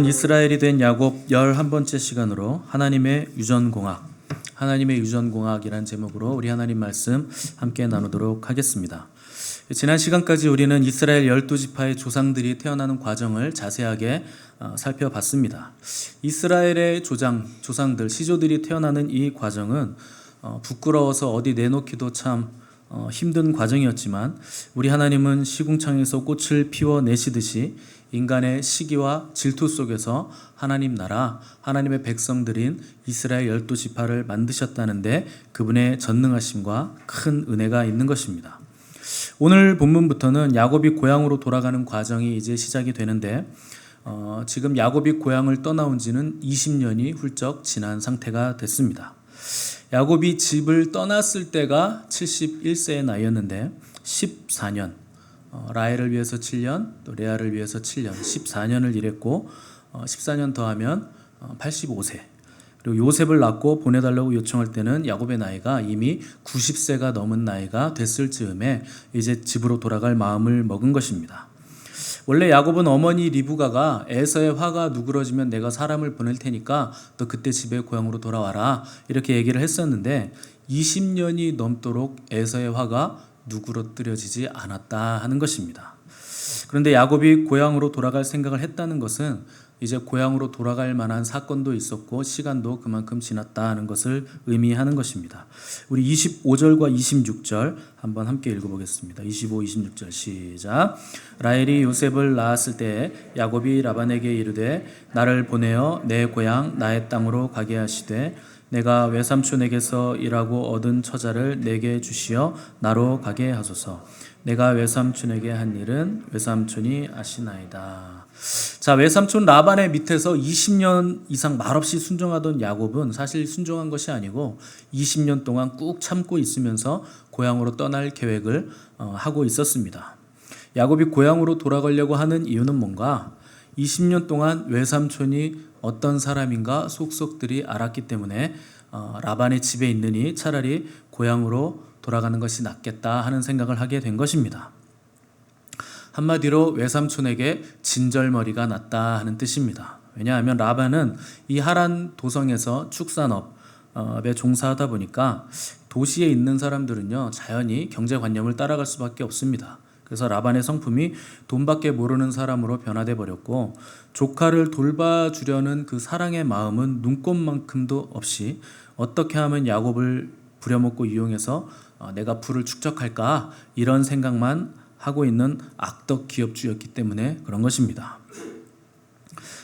오늘은 이스라엘이 된 야곱 11번째 시간으로 하나님의 유전공학이라는 제목으로 우리 하나님 말씀 함께 나누도록 하겠습니다. 지난 시간까지 우리는 이스라엘 12지파의 조상들이 태어나는 과정을 자세하게 살펴봤습니다. 이스라엘의 조상들, 시조들이 태어나는 이 과정은 부끄러워서 어디 내놓기도 참 힘든 과정이었지만 우리 하나님은 시궁창에서 꽃을 피워내시듯이 인간의 시기와 질투 속에서 하나님 나라, 하나님의 백성들인 이스라엘 12지파를 만드셨다는데 그분의 전능하심과 큰 은혜가 있는 것입니다. 오늘 본문부터는 야곱이 고향으로 돌아가는 과정이 이제 시작이 되는데 지금 야곱이 고향을 떠나온 지는 20년이 훌쩍 지난 상태가 됐습니다. 야곱이 집을 떠났을 때가 71세의 나이였는데 14년, 라헬을 위해서 7년, 또 레아를 위해서 7년, 14년을 일했고 14년 더하면 85세. 그리고 요셉을 낳고 보내달라고 요청할 때는 야곱의 나이가 이미 90세가 넘은 나이가 됐을 즈음에 이제 집으로 돌아갈 마음을 먹은 것입니다. 원래 야곱은 어머니 리브가가 에서의 화가 누그러지면 내가 사람을 보낼 테니까 너 그때 집에 고향으로 돌아와라 이렇게 얘기를 했었는데 20년이 넘도록 에서의 화가 누그러뜨려지지 않았다 하는 것입니다. 그런데 야곱이 고향으로 돌아갈 생각을 했다는 것은 이제 고향으로 돌아갈 만한 사건도 있었고 시간도 그만큼 지났다 하는 것을 의미하는 것입니다. 우리 25절과 26절 한번 함께 읽어보겠습니다. 25, 26절 시작. 라헬이 요셉을 낳았을 때 야곱이 라반에게 이르되 나를 보내어 내 고향 나의 땅으로 가게 하시되 내가 외삼촌에게서 일하고 얻은 처자를 내게 주시어 나로 가게 하소서. 내가 외삼촌에게 한 일은 외삼촌이 아시나이다. 자, 외삼촌 라반의 밑에서 20년 이상 말없이 순종하던 야곱은 사실 순종한 것이 아니고 20년 동안 꾹 참고 있으면서 고향으로 떠날 계획을 하고 있었습니다. 야곱이 고향으로 돌아가려고 하는 이유는 뭔가? 20년 동안 외삼촌이 어떤 사람인가 속속들이 알았기 때문에 라반의 집에 있느니 차라리 고향으로 돌아가는 것이 낫겠다 하는 생각을 하게 된 것입니다. 한마디로 외삼촌에게 진절머리가 났다 하는 뜻입니다. 왜냐하면 라반은 이 하란 도성에서 축산업에 종사하다 보니까 도시에 있는 사람들은요 자연히 경제관념을 따라갈 수밖에 없습니다. 그래서 라반의 성품이 돈밖에 모르는 사람으로 변화돼 버렸고 조카를 돌봐주려는 그 사랑의 마음은 눈꼽만큼도 없이 어떻게 하면 야곱을 부려먹고 이용해서 내가 부를 축적할까 이런 생각만 하고 있는 악덕 기업주였기 때문에 그런 것입니다.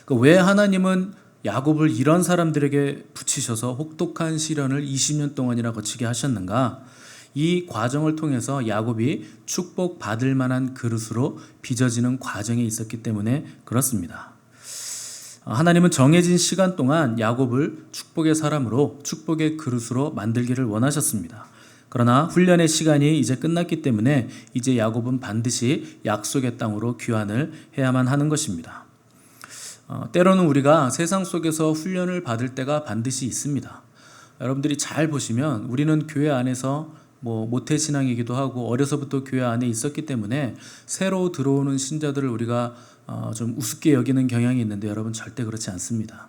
왜 하나님은 야곱을 이런 사람들에게 붙이셔서 혹독한 시련을 20년 동안이나 거치게 하셨는가? 이 과정을 통해서 야곱이 축복받을 만한 그릇으로 빚어지는 과정에 있었기 때문에 그렇습니다. 하나님은 정해진 시간 동안 야곱을 축복의 사람으로 축복의 그릇으로 만들기를 원하셨습니다. 그러나 훈련의 시간이 이제 끝났기 때문에 이제 야곱은 반드시 약속의 땅으로 귀환을 해야만 하는 것입니다. 때로는 우리가 세상 속에서 훈련을 받을 때가 반드시 있습니다. 여러분들이 잘 보시면 우리는 교회 안에서 모태신앙이기도 하고 어려서부터 교회 안에 있었기 때문에 새로 들어오는 신자들을 우리가 좀 우습게 여기는 경향이 있는데 여러분 절대 그렇지 않습니다.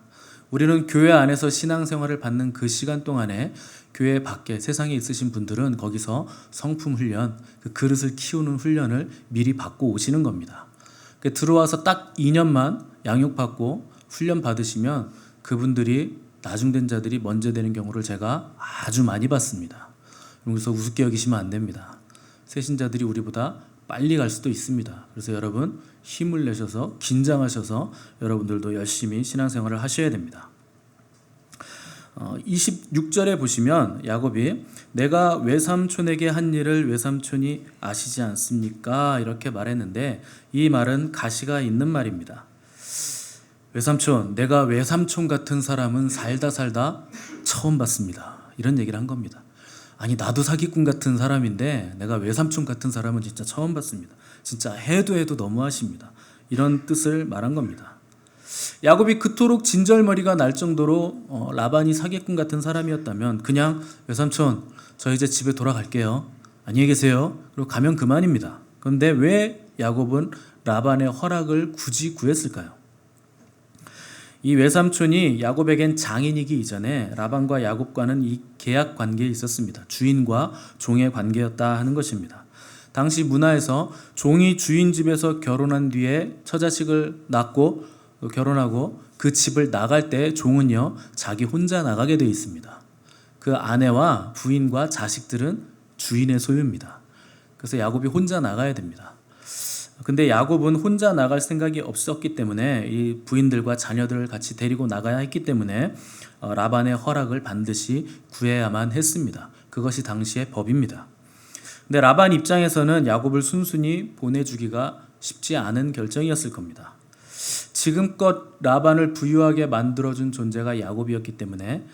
우리는 교회 안에서 신앙생활을 받는 그 시간 동안에 교회 밖에 세상에 있으신 분들은 거기서 성품 훈련, 그 그릇을 키우는 훈련을 미리 받고 오시는 겁니다. 들어와서 딱 2년만 양육받고 훈련 받으시면 그분들이 나중된 자들이 먼저 되는 경우를 제가 아주 많이 봤습니다. 그래서 우습게 여기시면 안 됩니다. 새신자들이 우리보다 빨리 갈 수도 있습니다. 그래서 여러분 힘을 내셔서 긴장하셔서 여러분들도 열심히 신앙생활을 하셔야 됩니다. 26절에 보시면 야곱이 내가 외삼촌에게 한 일을 외삼촌이 아시지 않습니까? 이렇게 말했는데 이 말은 가시가 있는 말입니다. 외삼촌, 내가 외삼촌 같은 사람은 살다 처음 봤습니다. 이런 얘기를 한 겁니다. 아니 나도 사기꾼 같은 사람인데 내가 외삼촌 같은 사람은 진짜 처음 봤습니다. 진짜 해도 너무하십니다. 이런 뜻을 말한 겁니다. 야곱이 그토록 진절머리가 날 정도로 라반이 사기꾼 같은 사람이었다면 그냥 외삼촌 저 이제 집에 돌아갈게요. 안녕히 계세요. 그리고 가면 그만입니다. 그런데 왜 야곱은 라반의 허락을 굳이 구했을까요? 이 외삼촌이 야곱에겐 장인이기 이전에 라반과 야곱과는 이 계약 관계에 있었습니다. 주인과 종의 관계였다 하는 것입니다. 당시 문화에서 종이 주인 집에서 결혼한 뒤에 처자식을 낳고 결혼하고 그 집을 나갈 때 종은요 자기 혼자 나가게 되어 있습니다. 그 아내와 부인과 자식들은 주인의 소유입니다. 그래서 야곱이 혼자 나가야 됩니다. 근데 야곱은 혼자 나갈 생각이 없었기 때문에 이 부인들과 자녀들을 같이 데리고 나가야 했기 때문에 라반의 허락을 반드시 구해야만 했습니다. 그것이 당시의 법입니다. 근데 라반 입장에서는 야곱을 순순히 보내주기가 쉽지 않은 결정이었을 겁니다. 지금껏 라반을 부유하게 만들어준 존재가 야곱이었기 때문에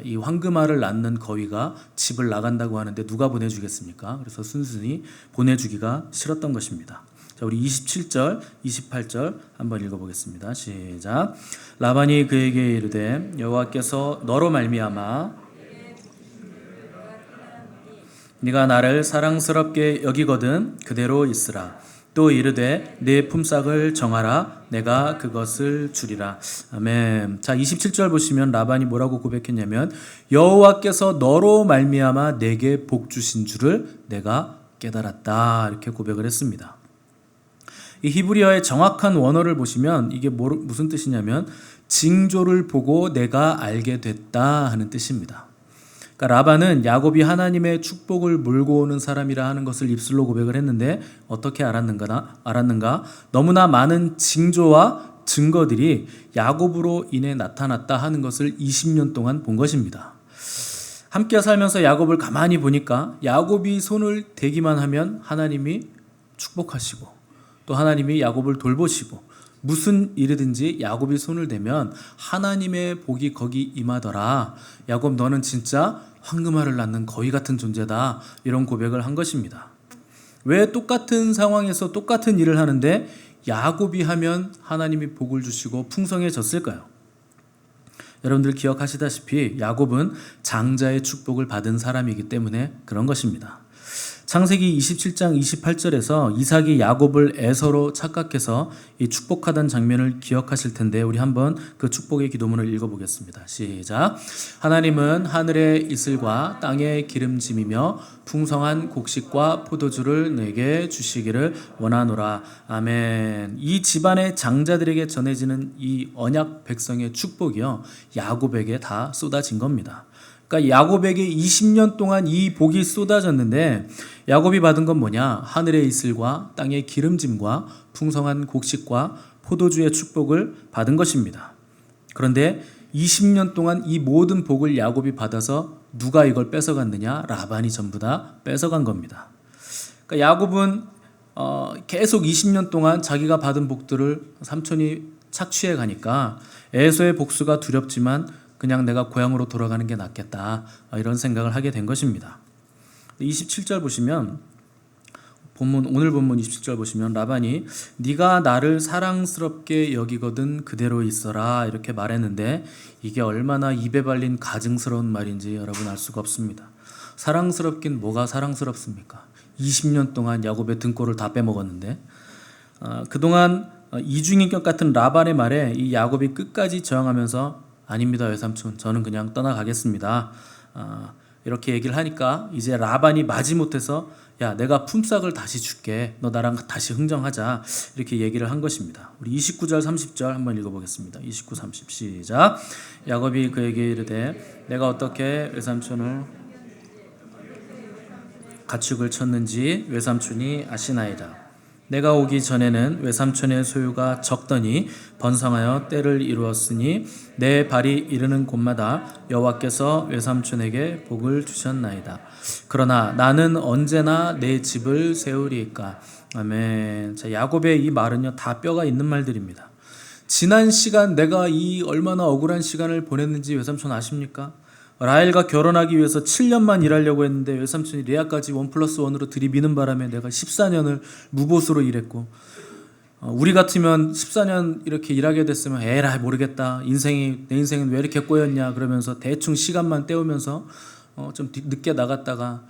이 황금알을 낳는 거위가 집을 나간다고 하는데 누가 보내주겠습니까? 그래서 순순히 보내주기가 싫었던 것입니다. 자, 우리 27절, 28절 한번 읽어보겠습니다. 시작. 라반이 그에게 이르되 여호와께서 너로 말미암아 네가 나를 사랑스럽게 여기거든 그대로 있으라. 또 이르되 내 품삯을 정하라. 내가 그것을 주리라. 아멘. 자, 27절 보시면 라반이 뭐라고 고백했냐면 여호와께서 너로 말미암아 내게 복 주신 줄을 내가 깨달았다. 이렇게 고백을 했습니다. 이 히브리어의 정확한 원어를 보시면 이게 무슨 뜻이냐면 징조를 보고 내가 알게 됐다 하는 뜻입니다. 그러니까 라반은 야곱이 하나님의 축복을 몰고 오는 사람이라 하는 것을 입술로 고백을 했는데 어떻게 알았는가? 너무나 많은 징조와 증거들이 야곱으로 인해 나타났다 하는 것을 20년 동안 본 것입니다. 함께 살면서 야곱을 가만히 보니까 야곱이 손을 대기만 하면 하나님이 축복하시고 또 하나님이 야곱을 돌보시고 무슨 일이든지 야곱이 손을 대면 하나님의 복이 거기 임하더라. 야곱 너는 진짜 황금알을 낳는 거위 같은 존재다. 이런 고백을 한 것입니다. 왜 똑같은 상황에서 똑같은 일을 하는데 야곱이 하면 하나님이 복을 주시고 풍성해졌을까요? 여러분들 기억하시다시피 야곱은 장자의 축복을 받은 사람이기 때문에 그런 것입니다. 창세기 27장 28절에서 이삭이 야곱을 에서로 착각해서 이 축복하던 장면을 기억하실 텐데 우리 한번 그 축복의 기도문을 읽어보겠습니다. 시작. 하나님은 하늘의 이슬과 땅의 기름짐이며 풍성한 곡식과 포도주를 내게 주시기를 원하노라. 아멘. 이 집안의 장자들에게 전해지는 이 언약 백성의 축복이요 야곱에게 다 쏟아진 겁니다. 그러니까 야곱에게 20년 동안 이 복이 쏟아졌는데 야곱이 받은 건 뭐냐? 하늘의 이슬과 땅의 기름짐과 풍성한 곡식과 포도주의 축복을 받은 것입니다. 그런데 20년 동안 이 모든 복을 야곱이 받아서 누가 이걸 뺏어갔느냐? 라반이 전부 다 뺏어간 겁니다. 그러니까 야곱은 계속 20년 동안 자기가 받은 복들을 삼촌이 착취해 가니까 에서의 복수가 두렵지만 그냥 내가 고향으로 돌아가는 게 낫겠다 이런 생각을 하게 된 것입니다. 27절 보시면 오늘 본문 27절 보시면 라반이 네가 나를 사랑스럽게 여기거든 그대로 있어라 이렇게 말했는데 이게 얼마나 입에 발린 가증스러운 말인지 여러분 알 수가 없습니다. 사랑스럽긴 뭐가 사랑스럽습니까? 20년 동안 야곱의 등골을 다 빼먹었는데 그동안 이중인격 같은 라반의 말에 이 야곱이 끝까지 저항하면서 아닙니다 외삼촌 저는 그냥 떠나가겠습니다. 이렇게 얘기를 하니까 이제 라반이 마지못해서 야 내가 품삯을 다시 줄게 너 나랑 다시 흥정하자 이렇게 얘기를 한 것입니다. 우리 29절 30절 한번 읽어보겠습니다. 29, 30 시작. 야곱이 그에게 이르되 내가 어떻게 외삼촌을 가축을 쳤는지 외삼촌이 아시나이다. 내가 오기 전에는 외삼촌의 소유가 적더니 번성하여 때를 이루었으니 내 발이 이르는 곳마다 여호와께서 외삼촌에게 복을 주셨나이다. 그러나 나는 언제나 내 집을 세우리이까. 아멘. 자, 야곱의 이 말은요 다 뼈가 있는 말들입니다. 지난 시간 내가 이 얼마나 억울한 시간을 보냈는지 외삼촌 아십니까? 라헬과 결혼하기 위해서 7년만 일하려고 했는데 외삼촌이 레아까지 1+1으로 들이미는 바람에 내가 14년을 무보수로 일했고 우리 같으면 14년 이렇게 일하게 됐으면 에라 모르겠다 내 인생은 왜 이렇게 꼬였냐 그러면서 대충 시간만 때우면서 좀 늦게 나갔다가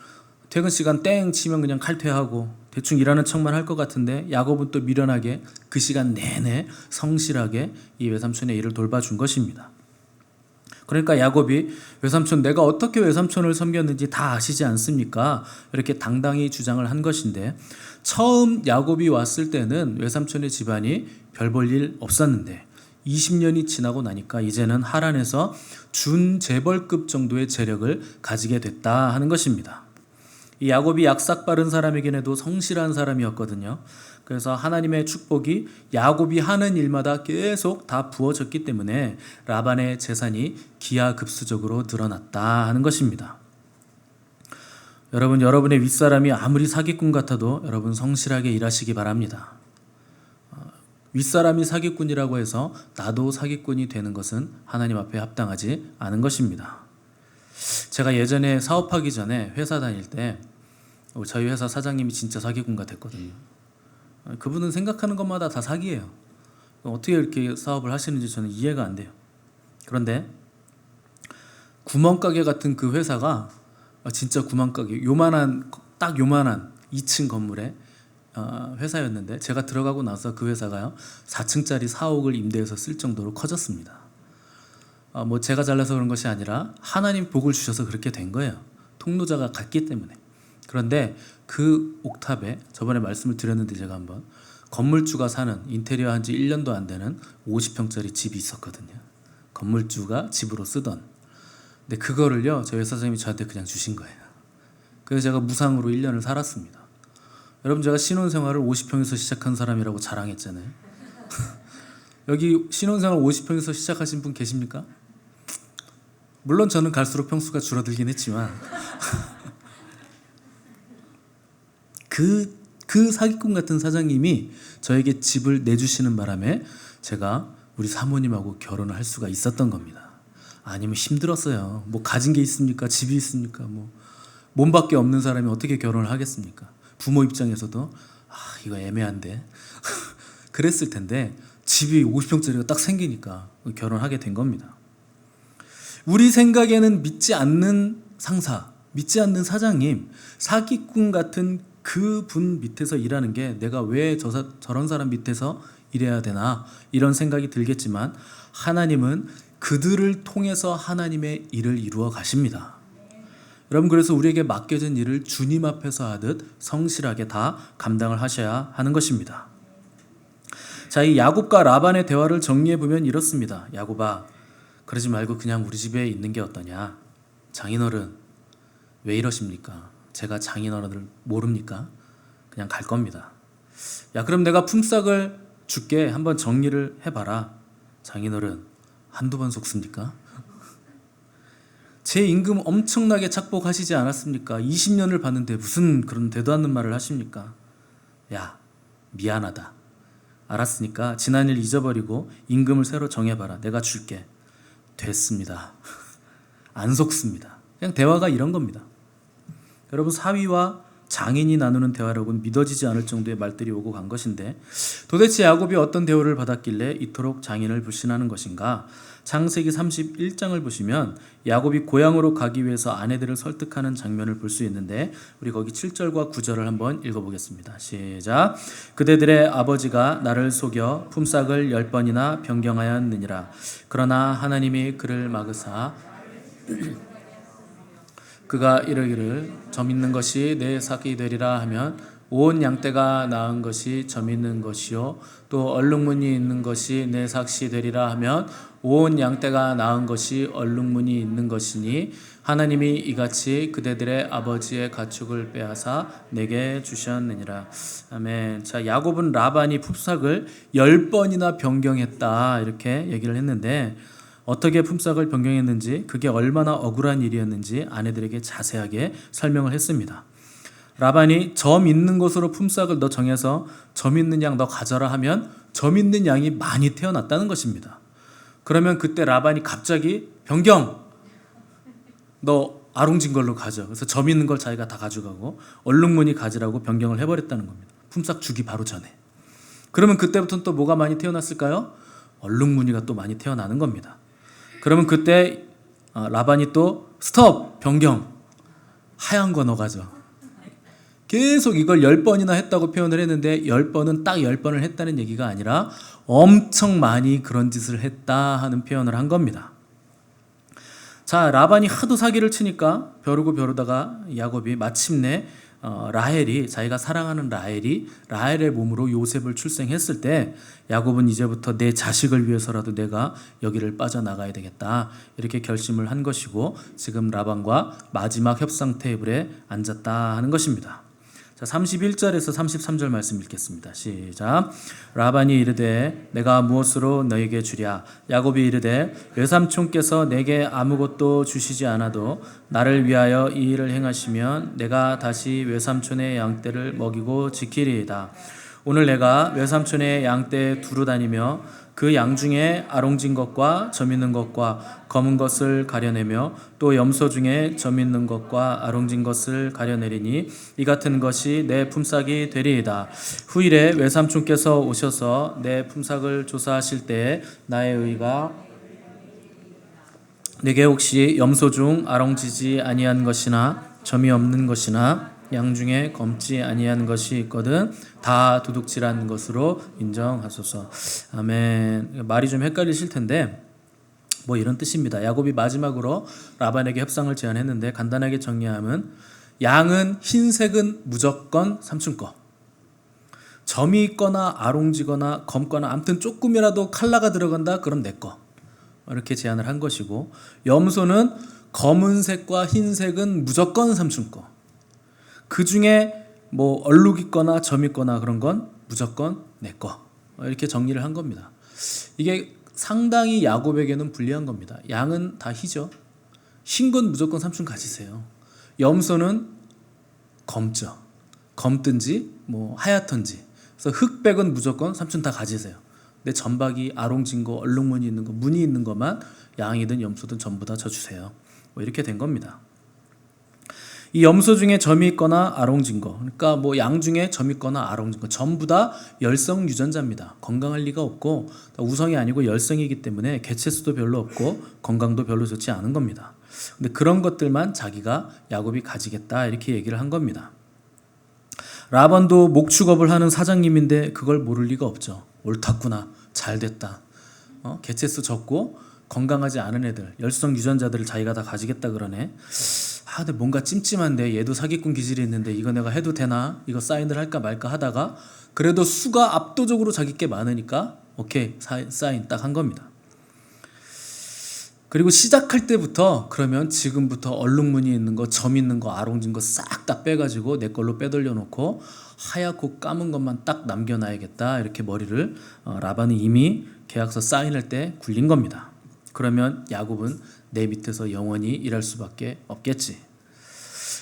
퇴근 시간 땡 치면 그냥 칼퇴하고 대충 일하는 척만 할 것 같은데 야곱은 또 미련하게 그 시간 내내 성실하게 이 외삼촌의 일을 돌봐준 것입니다. 그러니까 야곱이 외삼촌 내가 어떻게 외삼촌을 섬겼는지 다 아시지 않습니까? 이렇게 당당히 주장을 한 것인데 처음 야곱이 왔을 때는 외삼촌의 집안이 별 볼 일 없었는데 20년이 지나고 나니까 이제는 하란에서 준재벌급 정도의 재력을 가지게 됐다 하는 것입니다. 이 야곱이 약삭 빠른 사람이긴 해도 성실한 사람이었거든요. 그래서 하나님의 축복이 야곱이 하는 일마다 계속 다 부어졌기 때문에 라반의 재산이 기하급수적으로 늘어났다 하는 것입니다. 여러분의 윗사람이 아무리 사기꾼 같아도 여러분 성실하게 일하시기 바랍니다. 윗사람이 사기꾼이라고 해서 나도 사기꾼이 되는 것은 하나님 앞에 합당하지 않은 것입니다. 제가 예전에 사업하기 전에 회사 다닐 때 저희 회사 사장님이 진짜 사기꾼 같았거든요. 그분은 생각하는 것마다 다 사기예요. 어떻게 이렇게 사업을 하시는지 저는 이해가 안 돼요. 그런데 구멍가게 같은 그 회사가 진짜 구멍가게 딱 요만한 2층 건물에 회사였는데 제가 들어가고 나서 그 회사가요 4층짜리 사옥을 임대해서 쓸 정도로 커졌습니다. 뭐 제가 잘나서 그런 것이 아니라 하나님 복을 주셔서 그렇게 된 거예요. 통로자가 같기 때문에. 그런데 그 옥탑에 저번에 말씀을 드렸는데 제가 한번 건물주가 사는 인테리어 한 지 1년도 안 되는 50평짜리 집이 있었거든요. 건물주가 집으로 쓰던. 근데 그거를요 저희 회사 사장님이 저한테 그냥 주신 거예요. 그래서 제가 무상으로 1년을 살았습니다. 여러분 제가 신혼생활을 50평에서 시작한 사람이라고 자랑했잖아요. 여기 신혼생활 50평에서 시작하신 분 계십니까? 물론 저는 갈수록 평수가 줄어들긴 했지만 그 사기꾼 같은 사장님이 저에게 집을 내주시는 바람에 제가 우리 사모님하고 결혼을 할 수가 있었던 겁니다. 아니면 힘들었어요. 뭐 가진 게 있습니까? 집이 있습니까? 뭐 몸밖에 없는 사람이 어떻게 결혼을 하겠습니까? 부모 입장에서도 이거 애매한데 그랬을 텐데 집이 50평짜리가 딱 생기니까 결혼하게 된 겁니다. 우리 생각에는 믿지 않는 상사, 믿지 않는 사장님, 사기꾼 같은 그분 밑에서 일하는 게 내가 왜 저런 사람 밑에서 일해야 되나 이런 생각이 들겠지만 하나님은 그들을 통해서 하나님의 일을 이루어 가십니다. 여러분 그래서 우리에게 맡겨진 일을 주님 앞에서 하듯 성실하게 다 감당을 하셔야 하는 것입니다. 자, 이 야곱과 라반의 대화를 정리해 보면 이렇습니다. 야곱아, 그러지 말고 그냥 우리 집에 있는 게 어떠냐? 장인어른 왜 이러십니까? 제가 장인어른을 모릅니까? 그냥 갈 겁니다. 야, 그럼 내가 품삯을 줄게. 한번 정리를 해봐라. 장인어른 한두 번 속습니까? 제 임금 엄청나게 착복하시지 않았습니까? 20년을 받는데 무슨 그런 되도 않는 말을 하십니까? 야, 미안하다. 알았으니까 지난 일 잊어버리고 임금을 새로 정해봐라. 내가 줄게. 됐습니다. 안 속습니다. 그냥 대화가 이런 겁니다. 여러분 사위와 장인이 나누는 대화라고는 믿어지지 않을 정도의 말들이 오고 간 것인데 도대체 야곱이 어떤 대우를 받았길래 이토록 장인을 불신하는 것인가? 창세기 31장을 보시면 야곱이 고향으로 가기 위해서 아내들을 설득하는 장면을 볼 수 있는데 우리 거기 7절과 9절을 한번 읽어보겠습니다. 시작. 그대들의 아버지가 나를 속여 품삯을 10번이나 변경하였느니라. 그러나 하나님이 그를 막으사 그가 이르기를 점 있는 것이 내 삭이 되리라 하면 온 양떼가 낳은 것이 점 있는 것이요 또 얼룩무늬 있는 것이 내 삭이 되리라 하면 온 양떼가 낳은 것이 얼룩무늬 있는 것이니 하나님이 이같이 그대들의 아버지의 가축을 빼앗아 내게 주셨느니라. 아멘. 자, 야곱은 라반이 품삯을 10번이나 변경했다 이렇게 얘기를 했는데 어떻게 품삯을 변경했는지 그게 얼마나 억울한 일이었는지 아내들에게 자세하게 설명을 했습니다. 라반이 점 있는 것으로 품삯을 너 정해서 점 있는 양 너 가져라 하면 점 있는 양이 많이 태어났다는 것입니다. 그러면 그때 라반이 갑자기 변경! 너 아롱진 걸로 가져. 그래서 점 있는 걸 자기가 다 가져가고 얼룩무늬 가지라고 변경을 해버렸다는 겁니다. 품삯 주기 바로 전에. 그러면 그때부터는 또 뭐가 많이 태어났을까요? 얼룩무늬가 또 많이 태어나는 겁니다. 그러면 그때 라반이 또 스톱! 변경! 하얀 거 너 가져. 계속 이걸 10번이나 했다고 표현을 했는데 10번은 딱 10번을 했다는 얘기가 아니라 엄청 많이 그런 짓을 했다 하는 표현을 한 겁니다. 자, 라반이 하도 사기를 치니까 벼르다가 야곱이 마침내 라헬이, 자기가 사랑하는 라헬의 몸으로 요셉을 출생했을 때 야곱은 이제부터 내 자식을 위해서라도 내가 여기를 빠져나가야 되겠다 이렇게 결심을 한 것이고, 지금 라반과 마지막 협상 테이블에 앉았다 하는 것입니다. 자, 31절에서 33절 말씀 읽겠습니다. 시작. 라반이 이르되 내가 무엇으로 너에게 주랴? 야곱이 이르되 외삼촌께서 내게 아무것도 주시지 않아도 나를 위하여 이 일을 행하시면 내가 다시 외삼촌의 양떼를 먹이고 지키리이다. 오늘 내가 외삼촌의 양떼에 두루 다니며 그 양 중에 아롱진 것과 점 있는 것과 검은 것을 가려내며 또 염소 중에 점 있는 것과 아롱진 것을 가려내리니 이 같은 것이 내 품삯이 되리이다. 후일에 외삼촌께서 오셔서 내 품삯을 조사하실 때에 나의 의가 내게 혹시 염소 중 아롱지지 아니한 것이나 점이 없는 것이나 양 중에 검지 아니한 것이 있거든 다 도둑질한 것으로 인정하소서. 아멘. 말이 좀 헷갈리실 텐데 뭐 이런 뜻입니다. 야곱이 마지막으로 라반에게 협상을 제안했는데 간단하게 정리하면 양은 흰색은 무조건 삼촌 거, 점이 있거나 아롱지거나 검거나 아무튼 조금이라도 칼라가 들어간다 그럼 내 거, 이렇게 제안을 한 것이고, 염소는 검은색과 흰색은 무조건 삼촌 거, 그 중에 뭐 얼룩 있거나 점 있거나 그런 건 무조건 내 거, 이렇게 정리를 한 겁니다. 이게 상당히 야곱에게는 불리한 겁니다. 양은 다 희죠. 흰 건 무조건 삼촌 가지세요. 염소는 검죠. 검든지 뭐 하얗던지. 그래서 흑백은 무조건 삼촌 다 가지세요. 내 점박이 아롱진 거, 얼룩무늬 있는 거, 무늬 있는 것만 양이든 염소든 전부 다 져주세요. 뭐 이렇게 된 겁니다. 이 염소 중에 점이 있거나 아롱진 거, 그러니까 뭐 양 중에 점 있거나 아롱진 거 전부 다 열성 유전자입니다. 건강할 리가 없고 우성이 아니고 열성이기 때문에 개체수도 별로 없고 건강도 별로 좋지 않은 겁니다. 근데 그런 것들만 자기가 야곱이 가지겠다 이렇게 얘기를 한 겁니다. 라반도 목축업을 하는 사장님인데 그걸 모를 리가 없죠. 옳았구나, 잘됐다. 개체수 적고 건강하지 않은 애들, 열성 유전자들을 자기가 다 가지겠다 그러네. 근데 뭔가 찜찜한데 얘도 사기꾼 기질이 있는데 이거 내가 해도 되나? 이거 사인을 할까 말까 하다가 그래도 수가 압도적으로 자기 게 많으니까 오케이, 사인 딱 한 겁니다. 그리고 시작할 때부터 그러면 지금부터 얼룩무늬 있는 거, 점 있는 거, 아롱진 거 싹 다 빼가지고 내 걸로 빼돌려 놓고 하얗고 감은 것만 딱 남겨놔야겠다 이렇게 머리를 라반이 이미 계약서 사인할 때 굴린 겁니다. 그러면 야곱은 내 밑에서 영원히 일할 수밖에 없겠지.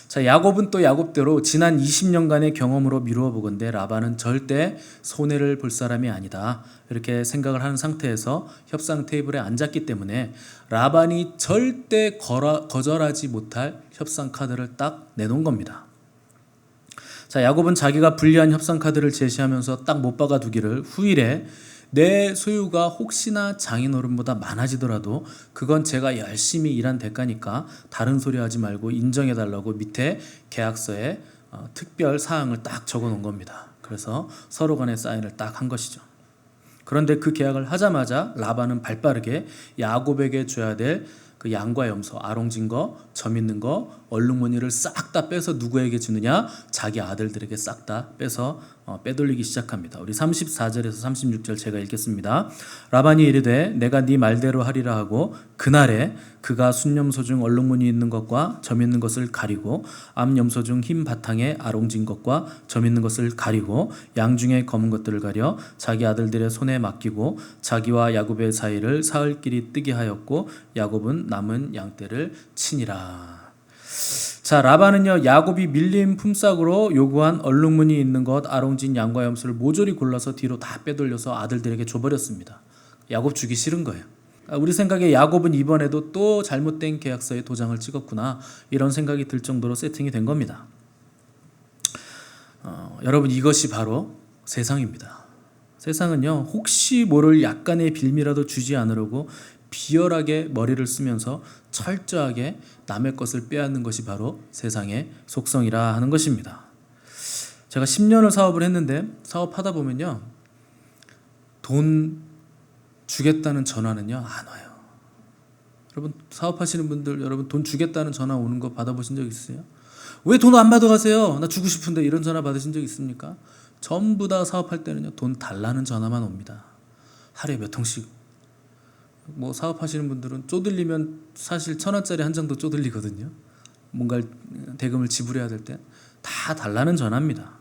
자, 야곱은 또 야곱대로 지난 20년간의 경험으로 미루어 보건대 라반은 절대 손해를 볼 사람이 아니다 이렇게 생각을 하는 상태에서 협상 테이블에 앉았기 때문에 라반이 절대 거절하지 못할 협상 카드를 딱 내놓은 겁니다. 자, 야곱은 자기가 불리한 협상 카드를 제시하면서 딱 못 박아두기를, 후일에 내 소유가 혹시나 장인어른보다 많아지더라도 그건 제가 열심히 일한 대가니까 다른 소리 하지 말고 인정해달라고 밑에 계약서에 특별 사항을 딱 적어 놓은 겁니다. 그래서 서로 간에 사인을 딱 한 것이죠. 그런데 그 계약을 하자마자 라반은 발빠르게 야곱에게 줘야 될 그 양과 염소, 아롱진 거, 점 있는 거, 얼룩무늬를 싹 다 빼서 누구에게 주느냐? 자기 아들들에게 싹 다 빼서 빼돌리기 시작합니다. 우리 34절에서 36절 제가 읽겠습니다. 라반이 이르되 내가 네 말대로 하리라 하고 그날에 그가 순염소 중 얼룩무늬 있는 것과 점 있는 것을 가리고 암염소 중 흰 바탕에 아롱진 것과 점 있는 것을 가리고 양 중에 검은 것들을 가려 자기 아들들의 손에 맡기고 자기와 야곱의 사이를 사흘길이 뜨게 하였고 야곱은 남은 양떼를 치니라. 자, 라반은요 야곱이 밀린 품삯으로 요구한 얼룩무늬 있는 것, 아롱진 양과 염소를 모조리 골라서 뒤로 다 빼돌려서 아들들에게 줘버렸습니다. 야곱 주기 싫은 거예요. 우리 생각에 야곱은 이번에도 또 잘못된 계약서에 도장을 찍었구나 이런 생각이 들 정도로 세팅이 된 겁니다. 여러분, 이것이 바로 세상입니다. 세상은요 혹시 모를 약간의 빌미라도 주지 않으려고 비열하게 머리를 쓰면서 철저하게 남의 것을 빼앗는 것이 바로 세상의 속성이라 하는 것입니다. 제가 10년을 사업을 했는데 사업하다 보면요, 돈 주겠다는 전화는요 안 와요. 여러분 사업하시는 분들, 여러분 돈 주겠다는 전화 오는 거 받아보신 적 있으세요? 왜 돈 안 받아가세요? 나 주고 싶은데, 이런 전화 받으신 적 있습니까? 전부 다 사업할 때는요 돈 달라는 전화만 옵니다. 하루에 몇 통씩. 뭐 사업하시는 분들은 쪼들리면 사실 1,000원짜리 한 장도 쪼들리거든요. 뭔가 대금을 지불해야 될 때 다 달라는 전화입니다.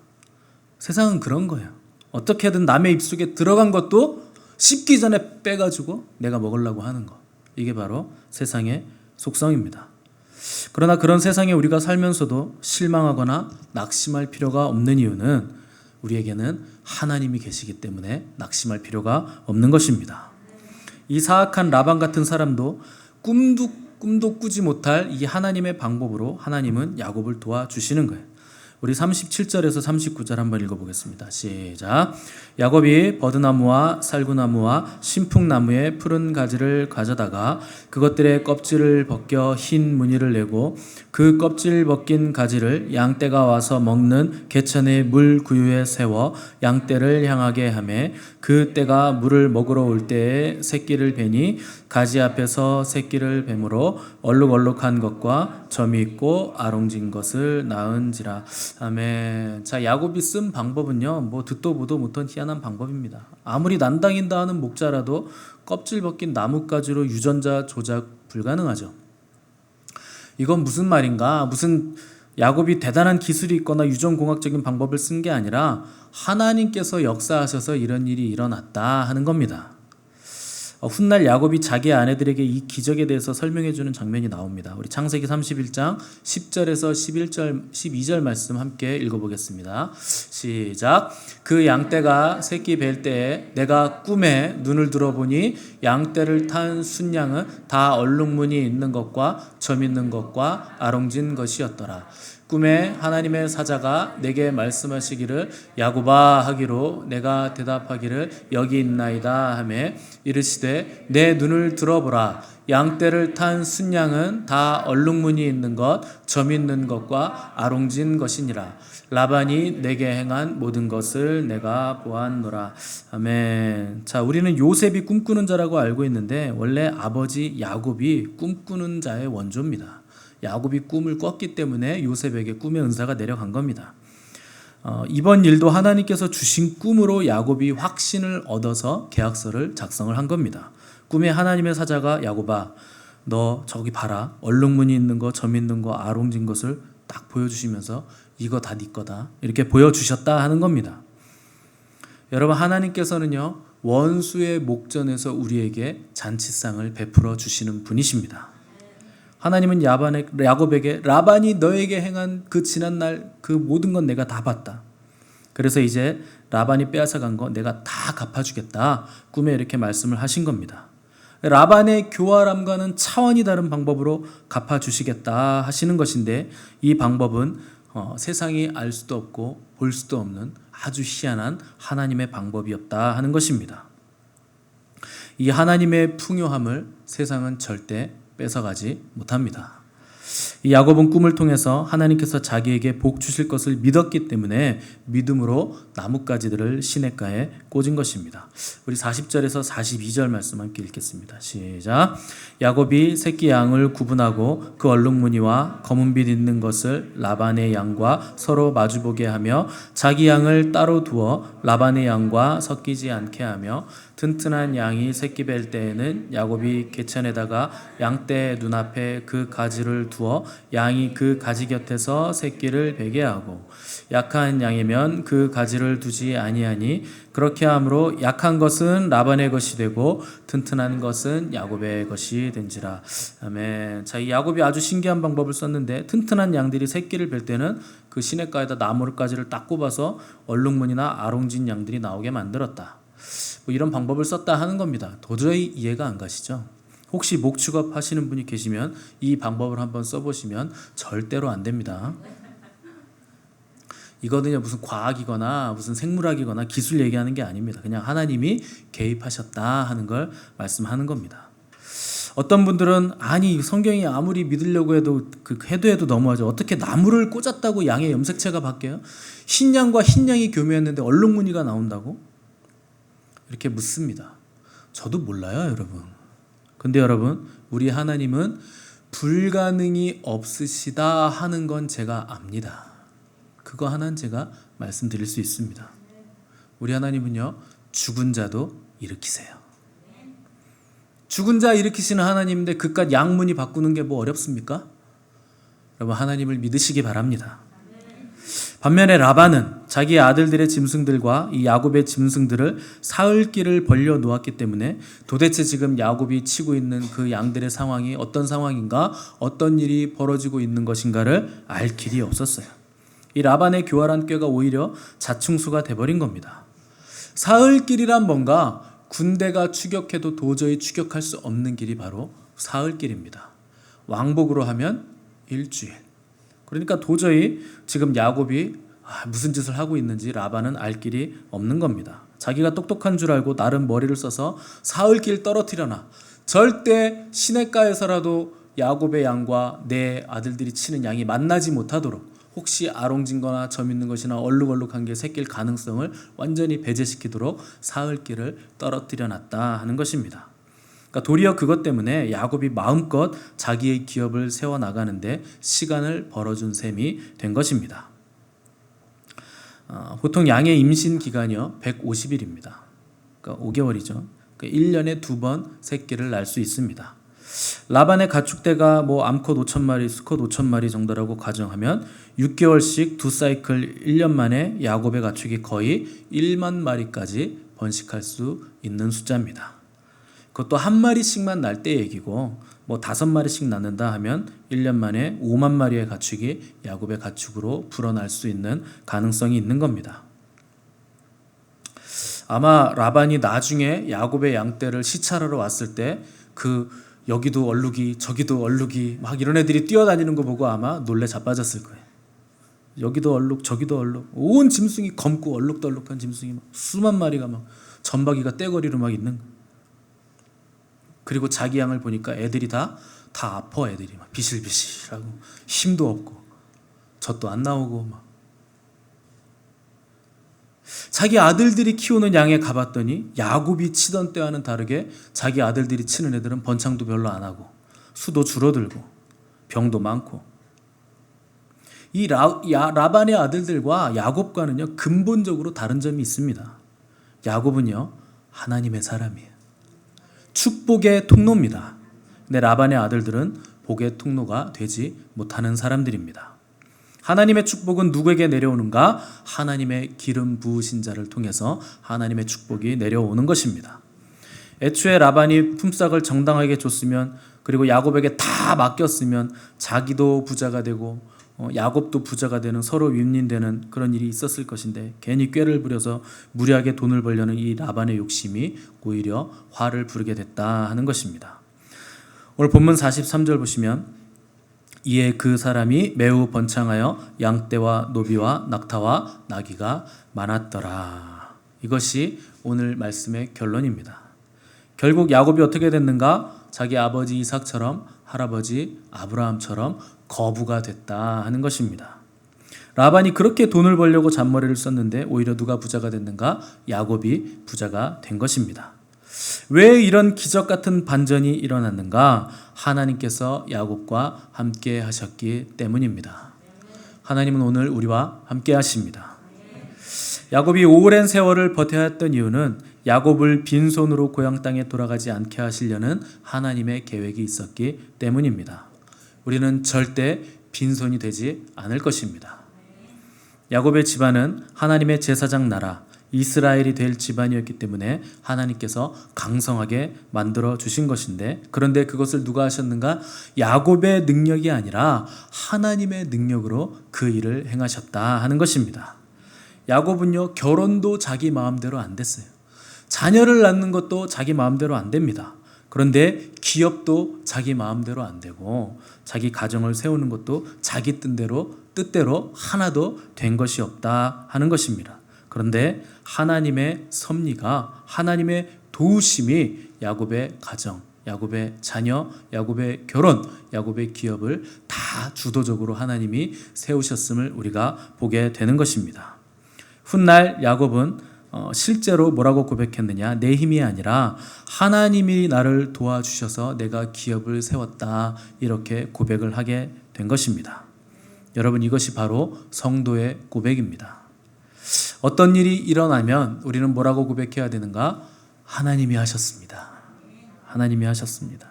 세상은 그런 거예요. 어떻게든 남의 입속에 들어간 것도 씹기 전에 빼가지고 내가 먹으려고 하는 거. 이게 바로 세상의 속성입니다. 그러나 그런 세상에 우리가 살면서도 실망하거나 낙심할 필요가 없는 이유는 우리에게는 하나님이 계시기 때문에 낙심할 필요가 없는 것입니다. 이 사악한 라반 같은 사람도 꿈도 꾸지 못할 이 하나님의 방법으로 하나님은 야곱을 도와주시는 거예요. 우리 37절에서 39절 한번 읽어보겠습니다. 시작. 야곱이 버드나무와 살구나무와 신풍나무의 푸른 가지를 가져다가 그것들의 껍질을 벗겨 흰 무늬를 내고 그 껍질 벗긴 가지를 양떼가 와서 먹는 개천의 물 구유에 세워 양떼를 향하게 하매 그 떼가 물을 먹으러 올 때에 새끼를 베니 가지 앞에서 새끼를 뱀으로 얼룩얼룩한 것과 점이 있고 아롱진 것을 낳은지라. 아멘. 자, 야곱이 쓴 방법은요, 뭐 듣도 보도 못한 희한한 방법입니다. 아무리 난당인다 하는 목자라도 껍질 벗긴 나뭇가지로 유전자 조작 불가능하죠. 이건 무슨 말인가? 무슨 야곱이 대단한 기술이 있거나 유전공학적인 방법을 쓴 게 아니라 하나님께서 역사하셔서 이런 일이 일어났다 하는 겁니다. 훗날 야곱이 자기 아내들에게 이 기적에 대해서 설명해 주는 장면이 나옵니다. 우리 창세기 31장 10절에서 12절 말씀 함께 읽어보겠습니다. 시작. 그 양떼가 새끼 뵐 때에 내가 꿈에 눈을 들어보니 양떼를 탄 순양은 다 얼룩무늬 있는 것과 점 있는 것과 아롱진 것이었더라. 꿈에 하나님의 사자가 내게 말씀하시기를 야곱아 하기로 내가 대답하기를 여기 있나이다 하며 이르시되 내 눈을 들어보라. 양떼를 탄 순양은 다 얼룩무늬 있는 것, 점 있는 것과 아롱진 것이니라. 라반이 내게 행한 모든 것을 내가 보았노라. 아멘. 자, 우리는 요셉이 꿈꾸는 자라고 알고 있는데 원래 아버지 야곱이 꿈꾸는 자의 원조입니다. 야곱이 꿈을 꿨기 때문에 요셉에게 꿈의 은사가 내려간 겁니다. 이번 일도 하나님께서 주신 꿈으로 야곱이 확신을 얻어서 계약서를 작성을 한 겁니다. 꿈에 하나님의 사자가 야곱아 너 저기 봐라, 얼룩무늬 있는 거, 점 있는 거, 아롱진 것을 딱 보여주시면서 이거 다 네 거다 이렇게 보여주셨다 하는 겁니다. 여러분, 하나님께서는요 원수의 목전에서 우리에게 잔치상을 베풀어 주시는 분이십니다. 하나님은 야곱에게 라반이 너에게 행한 그 지난날 그 모든 건 내가 다 봤다. 그래서 이제 라반이 빼앗아간 거 내가 다 갚아주겠다. 꿈에 이렇게 말씀을 하신 겁니다. 라반의 교활함과는 차원이 다른 방법으로 갚아주시겠다 하시는 것인데 이 방법은 세상이 알 수도 없고 볼 수도 없는 아주 희한한 하나님의 방법이었다 하는 것입니다. 이 하나님의 풍요함을 세상은 절대 뺏어가지 못합니다. 이 야곱은 꿈을 통해서 하나님께서 자기에게 복 주실 것을 믿었기 때문에 믿음으로 나뭇가지들을 시냇가에 꽂은 것입니다. 우리 40절에서 42절 말씀 함께 읽겠습니다. 시작. 야곱이 새끼 양을 구분하고 그 얼룩무늬와 검은빛 있는 것을 라반의 양과 서로 마주보게 하며 자기 양을 따로 두어 라반의 양과 섞이지 않게 하며 튼튼한 양이 새끼 뵐 때에는 야곱이 개천에다가 양떼 눈앞에 그 가지를 두어 양이 그 가지 곁에서 새끼를 베게 하고 약한 양이면 그 가지를 두지 아니하니 그렇게 함으로 약한 것은 라반의 것이 되고 튼튼한 것은 야곱의 것이 된지라. 아멘. 자, 이 야곱이 아주 신기한 방법을 썼는데 튼튼한 양들이 새끼를 뵐 때는 그 시냇가에다 나무가지를 딱 꼽아서 얼룩무늬나 아롱진 양들이 나오게 만들었다. 뭐 이런 방법을 썼다 하는 겁니다. 도저히 이해가 안 가시죠? 혹시 목축업 하시는 분이 계시면 이 방법을 한번 써보시면 절대로 안 됩니다. 이거는요 무슨 과학이거나 무슨 생물학이거나 기술 얘기하는 게 아닙니다. 그냥 하나님이 개입하셨다 하는 걸 말씀하는 겁니다. 어떤 분들은 아니 성경이 아무리 믿으려고 해도 해도 너무하죠. 어떻게 나무를 꽂았다고 양의 염색체가 바뀌어요? 흰 양과 흰 양이 교미했는데 얼룩무늬가 나온다고? 이렇게 묻습니다. 저도 몰라요, 여러분. 근데 여러분, 우리 하나님은 불가능이 없으시다 하는 건 제가 압니다. 그거 하나는 제가 말씀드릴 수 있습니다. 우리 하나님은요, 죽은 자도 일으키세요. 죽은 자 일으키시는 하나님인데 그깟 양문이 바꾸는 게 뭐 어렵습니까? 여러분, 하나님을 믿으시기 바랍니다. 반면에 라반은 자기 아들들의 짐승들과 이 야곱의 짐승들을 사흘길을 벌려 놓았기 때문에 도대체 지금 야곱이 치고 있는 그 양들의 상황이 어떤 상황인가, 어떤 일이 벌어지고 있는 것인가를 알 길이 없었어요. 이 라반의 교활한 꾀가 오히려 자충수가 돼버린 겁니다. 사흘길이란 뭔가 군대가 추격해도 도저히 추격할 수 없는 길이 바로 사흘길입니다. 왕복으로 하면 일주일. 그러니까 도저히 지금 야곱이 무슨 짓을 하고 있는지 라반은 알 길이 없는 겁니다. 자기가 똑똑한 줄 알고 나름 머리를 써서 사흘길 떨어뜨려놔. 절대 시냇가에서라도 야곱의 양과 내 아들들이 치는 양이 만나지 못하도록, 혹시 아롱진 거나 점 있는 것이나 얼룩얼룩한 게 새길 가능성을 완전히 배제시키도록 사흘길을 떨어뜨려 놨다 하는 것입니다. 그러니까 도리어 그것 때문에 야곱이 마음껏 자기의 기업을 세워나가는데 시간을 벌어준 셈이 된 것입니다. 보통 양의 임신 기간이요 150일입니다. 그러니까 5개월이죠. 그러니까 1년에 2번 새끼를 낳을 수 있습니다. 라반의 가축대가 암컷 5,000마리, 수컷 5,000마리 정도라고 가정하면 6개월씩 2사이클 1년 만에 야곱의 가축이 거의 1만 마리까지 번식할 수 있는 숫자입니다. 그것도 한 마리씩만 날 때 얘기고 5마리씩 낳는다 하면 1년 만에 5만 마리의 가축이 야곱의 가축으로 불어날 수 있는 가능성이 있는 겁니다. 아마 라반이 나중에 야곱의 양떼를 시찰하러 왔을 때 여기도 얼룩이 저기도 얼룩이 막 이런 애들이 뛰어다니는 거 보고 아마 놀래 자빠졌을 거예요. 여기도 얼룩 저기도 얼룩, 온 짐승이 검고 얼룩덜룩한 짐승이 수만 마리가 점박이가 떼거리로 있는 거예요. 그리고 자기 양을 보니까 애들이 다 아파. 애들이 비실비실하고 힘도 없고 젖도 안 나오고 자기 아들들이 키우는 양에 가봤더니 야곱이 치던 때와는 다르게 자기 아들들이 치는 애들은 번창도 별로 안 하고 수도 줄어들고 병도 많고, 이 라반의 아들들과 야곱과는요 근본적으로 다른 점이 있습니다. 야곱은요 하나님의 사람이에요. 축복의 통로입니다. 근데 라반의 아들들은 복의 통로가 되지 못하는 사람들입니다. 하나님의 축복은 누구에게 내려오는가? 하나님의 기름 부으신 자를 통해서 하나님의 축복이 내려오는 것입니다. 애초에 라반이 품삯을 정당하게 줬으면, 그리고 야곱에게 다 맡겼으면 자기도 부자가 되고 야곱도 부자가 되는, 서로 윈윈되는 그런 일이 있었을 것인데 괜히 꾀를 부려서 무리하게 돈을 벌려는 이 라반의 욕심이 오히려 화를 부르게 됐다 하는 것입니다. 오늘 본문 43절 보시면 이에 그 사람이 매우 번창하여 양떼와 노비와 낙타와 나귀가 많았더라. 이것이 오늘 말씀의 결론입니다. 결국 야곱이 어떻게 됐는가? 자기 아버지 이삭처럼 할아버지 아브라함처럼 거부가 됐다 하는 것입니다. 라반이 그렇게 돈을 벌려고 잔머리를 썼는데 오히려 누가 부자가 됐는가? 야곱이 부자가 된 것입니다. 왜 이런 기적 같은 반전이 일어났는가? 하나님께서 야곱과 함께 하셨기 때문입니다. 하나님은 오늘 우리와 함께 하십니다. 야곱이 오랜 세월을 버텨야 했던 이유는 야곱을 빈손으로 고향 땅에 돌아가지 않게 하시려는 하나님의 계획이 있었기 때문입니다. 우리는 절대 빈손이 되지 않을 것입니다. 야곱의 집안은 하나님의 제사장 나라 이스라엘이 될 집안이었기 때문에 하나님께서 강성하게 만들어 주신 것인데, 그런데 그것을 누가 하셨는가? 야곱의 능력이 아니라 하나님의 능력으로 그 일을 행하셨다 하는 것입니다. 야곱은요 결혼도 자기 마음대로 안 됐어요. 자녀를 낳는 것도 자기 마음대로 안 됩니다. 그런데 기업도 자기 마음대로 안 되고 자기 가정을 세우는 것도 자기 뜻대로 하나도 된 것이 없다 하는 것입니다. 그런데 하나님의 섭리가, 하나님의 도우심이 야곱의 가정, 야곱의 자녀, 야곱의 결혼, 야곱의 기업을 다 주도적으로 하나님이 세우셨음을 우리가 보게 되는 것입니다. 훗날 야곱은 실제로 뭐라고 고백했느냐? 내 힘이 아니라 하나님이 나를 도와주셔서 내가 기업을 세웠다, 이렇게 고백을 하게 된 것입니다. 여러분, 이것이 바로 성도의 고백입니다. 어떤 일이 일어나면 우리는 뭐라고 고백해야 되는가? 하나님이 하셨습니다. 하나님이 하셨습니다.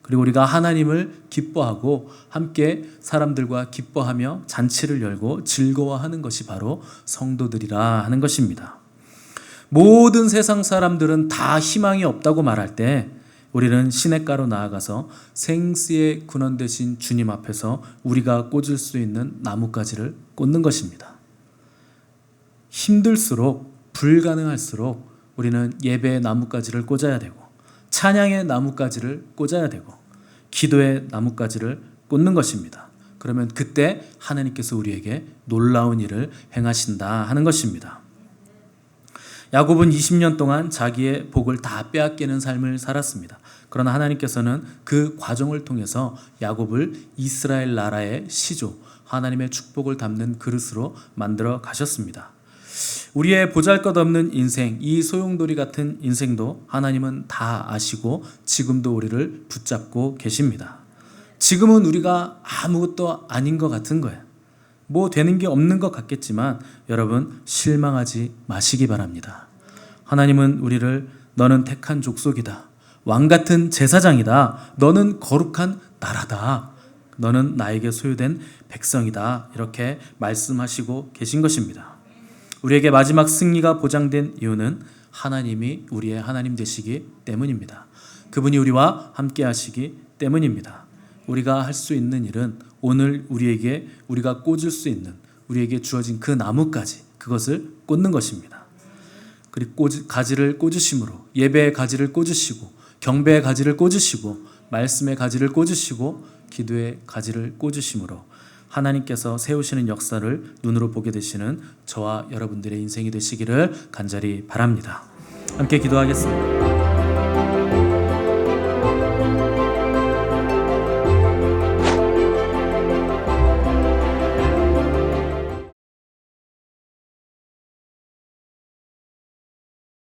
그리고 우리가 하나님을 기뻐하고 함께 사람들과 기뻐하며 잔치를 열고 즐거워하는 것이 바로 성도들이라 하는 것입니다. 모든 세상 사람들은 다 희망이 없다고 말할 때 우리는 시냇가로 나아가서 생수의 근원 되신 주님 앞에서 우리가 꽂을 수 있는 나뭇가지를 꽂는 것입니다. 힘들수록, 불가능할수록 우리는 예배의 나뭇가지를 꽂아야 되고, 찬양의 나뭇가지를 꽂아야 되고, 기도의 나뭇가지를 꽂는 것입니다. 그러면 그때 하나님께서 우리에게 놀라운 일을 행하신다 하는 것입니다. 야곱은 20년 동안 자기의 복을 다 빼앗기는 삶을 살았습니다. 그러나 하나님께서는 그 과정을 통해서 야곱을 이스라엘 나라의 시조, 하나님의 축복을 담는 그릇으로 만들어 가셨습니다. 우리의 보잘것없는 인생, 이 소용돌이 같은 인생도 하나님은 다 아시고 지금도 우리를 붙잡고 계십니다. 지금은 우리가 아무것도 아닌 것 같은 거예요. 뭐 되는 게 없는 것 같겠지만 여러분, 실망하지 마시기 바랍니다. 하나님은 우리를 너는 택한 족속이다, 왕같은 제사장이다, 너는 거룩한 나라다, 너는 나에게 소유된 백성이다, 이렇게 말씀하시고 계신 것입니다. 우리에게 마지막 승리가 보장된 이유는 하나님이 우리의 하나님 되시기 때문입니다. 그분이 우리와 함께 하시기 때문입니다. 우리가 할 수 있는 일은 오늘 우리가 꽂을 수 있는, 우리에게 주어진 그 나뭇가지, 그것을 꽂는 것입니다. 그리고 가지를 꽂으심으로, 예배의 가지를 꽂으시고, 경배의 가지를 꽂으시고, 말씀의 가지를 꽂으시고, 기도의 가지를 꽂으심으로 하나님께서 세우시는 역사를 눈으로 보게 되시는 저와 여러분들의 인생이 되시기를 간절히 바랍니다. 함께 기도하겠습니다.